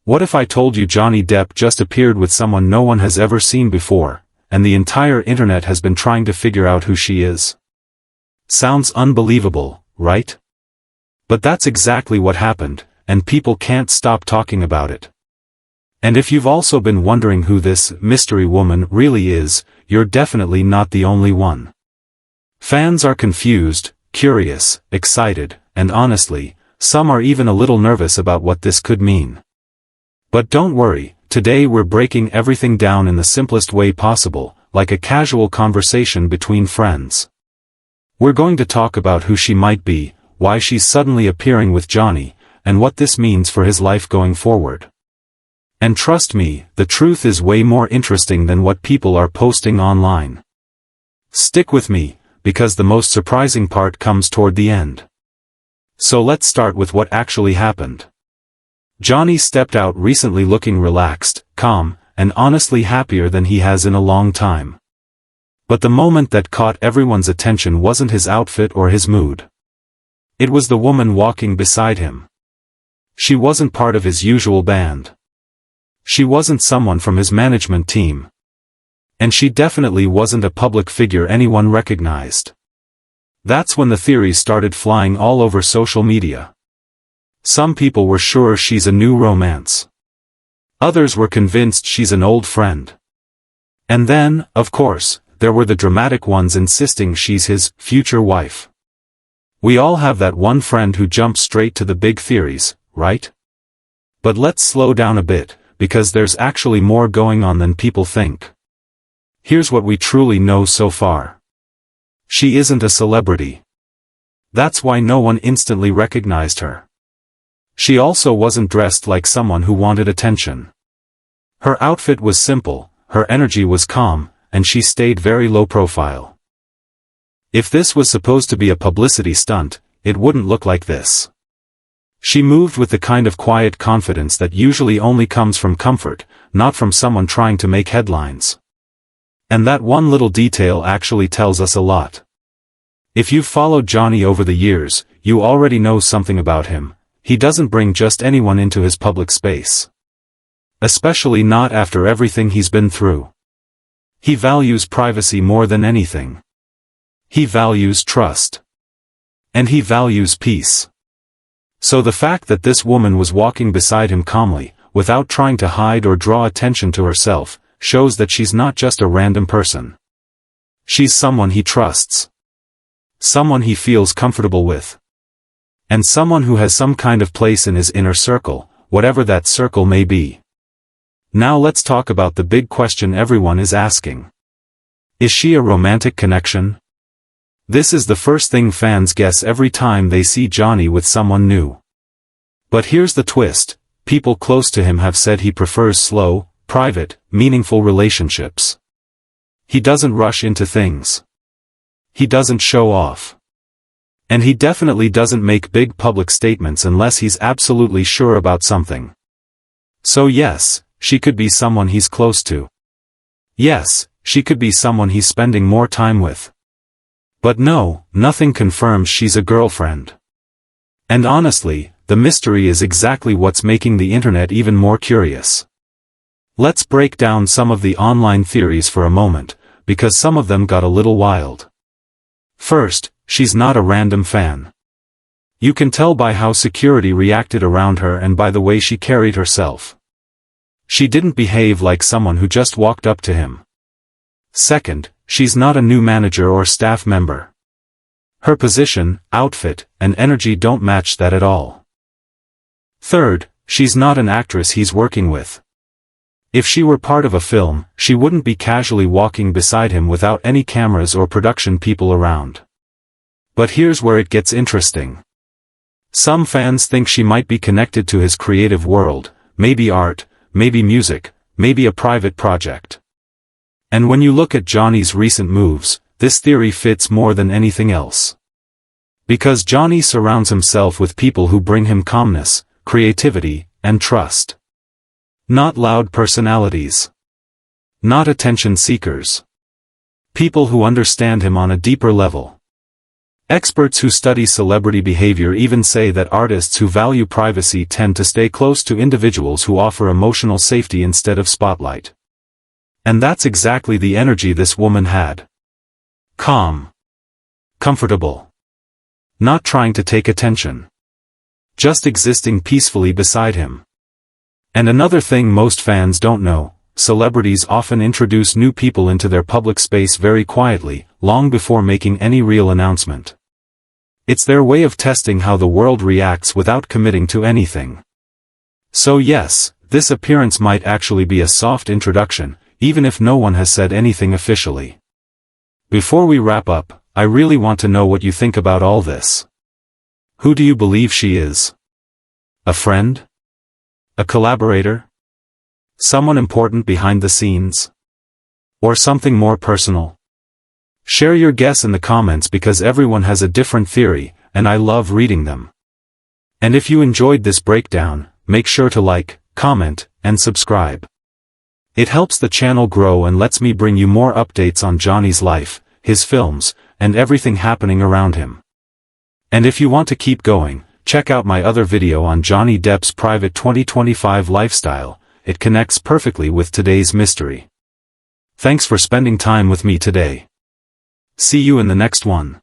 What if I told you Johnny Depp just appeared with someone no one has ever seen before, and the entire internet has been trying to figure out who she is? Sounds unbelievable, right? But that's exactly what happened, and people can't stop talking about it. And if you've also been wondering who this mystery woman really is, you're definitely not the only one. Fans are confused, curious, excited, and honestly, some are even a little nervous about what this could mean. But don't worry, today we're breaking everything down in the simplest way possible, like a casual conversation between friends. We're going to talk about who she might be, why she's suddenly appearing with Johnny, and what this means for his life going forward. And trust me, the truth is way more interesting than what people are posting online. Stick with me, because the most surprising part comes toward the end. So let's start with what actually happened. Johnny stepped out recently looking relaxed, calm, and honestly happier than he has in a long time. But the moment that caught everyone's attention wasn't his outfit or his mood. It was the woman walking beside him. She wasn't part of his usual band. She wasn't someone from his management team. And she definitely wasn't a public figure anyone recognized. That's when the theories started flying all over social media. Some people were sure she's a new romance. Others were convinced she's an old friend. And then, of course, there were the dramatic ones insisting she's his future wife. We all have that one friend who jumps straight to the big theories, right? But let's slow down a bit, because there's actually more going on than people think. Here's what we truly know so far. She isn't a celebrity. That's why no one instantly recognized her. She also wasn't dressed like someone who wanted attention. Her outfit was simple, her energy was calm, and she stayed very low profile. If this was supposed to be a publicity stunt, it wouldn't look like this. She moved with the kind of quiet confidence that usually only comes from comfort, not from someone trying to make headlines. And that one little detail actually tells us a lot. If you've followed Johnny over the years, you already know something about him. He doesn't bring just anyone into his public space. Especially not after everything he's been through. He values privacy more than anything. He values trust. And he values peace. So the fact that this woman was walking beside him calmly, without trying to hide or draw attention to herself, shows that she's not just a random person. She's someone he trusts. Someone he feels comfortable with. And someone who has some kind of place in his inner circle, whatever that circle may be. Now let's talk about the big question everyone is asking. Is she a romantic connection? This is the first thing fans guess every time they see Johnny with someone new. But here's the twist, people close to him have said he prefers slow, private, meaningful relationships. He doesn't rush into things. He doesn't show off. And he definitely doesn't make big public statements unless he's absolutely sure about something. So yes, she could be someone he's close to. Yes, she could be someone he's spending more time with. But no, nothing confirms she's a girlfriend. And honestly, the mystery is exactly what's making the internet even more curious. Let's break down some of the online theories for a moment, because some of them got a little wild. First, she's not a random fan. You can tell by how security reacted around her and by the way she carried herself. She didn't behave like someone who just walked up to him. Second, she's not a new manager or staff member. Her position, outfit, and energy don't match that at all. Third, she's not an actress he's working with. If she were part of a film, she wouldn't be casually walking beside him without any cameras or production people around. But here's where it gets interesting. Some fans think she might be connected to his creative world, maybe art, maybe music, maybe a private project. And when you look at Johnny's recent moves, this theory fits more than anything else. Because Johnny surrounds himself with people who bring him calmness, creativity, and trust. Not loud personalities. Not attention seekers. People who understand him on a deeper level. Experts who study celebrity behavior even say that artists who value privacy tend to stay close to individuals who offer emotional safety instead of spotlight. And that's exactly the energy this woman had. Calm. Comfortable. Not trying to take attention. Just existing peacefully beside him. And another thing most fans don't know, celebrities often introduce new people into their public space very quietly, long before making any real announcement. It's their way of testing how the world reacts without committing to anything. So yes, this appearance might actually be a soft introduction, even if no one has said anything officially. Before we wrap up, I really want to know what you think about all this. Who do you believe she is? A friend? A collaborator? Someone important behind the scenes? Or something more personal? Share your guess in the comments because everyone has a different theory, and I love reading them. And if you enjoyed this breakdown, make sure to like, comment, and subscribe. It helps the channel grow and lets me bring you more updates on Johnny's life, his films, and everything happening around him. And if you want to keep going, check out my other video on Johnny Depp's private 2025 lifestyle. It connects perfectly with today's mystery. Thanks for spending time with me today. See you in the next one.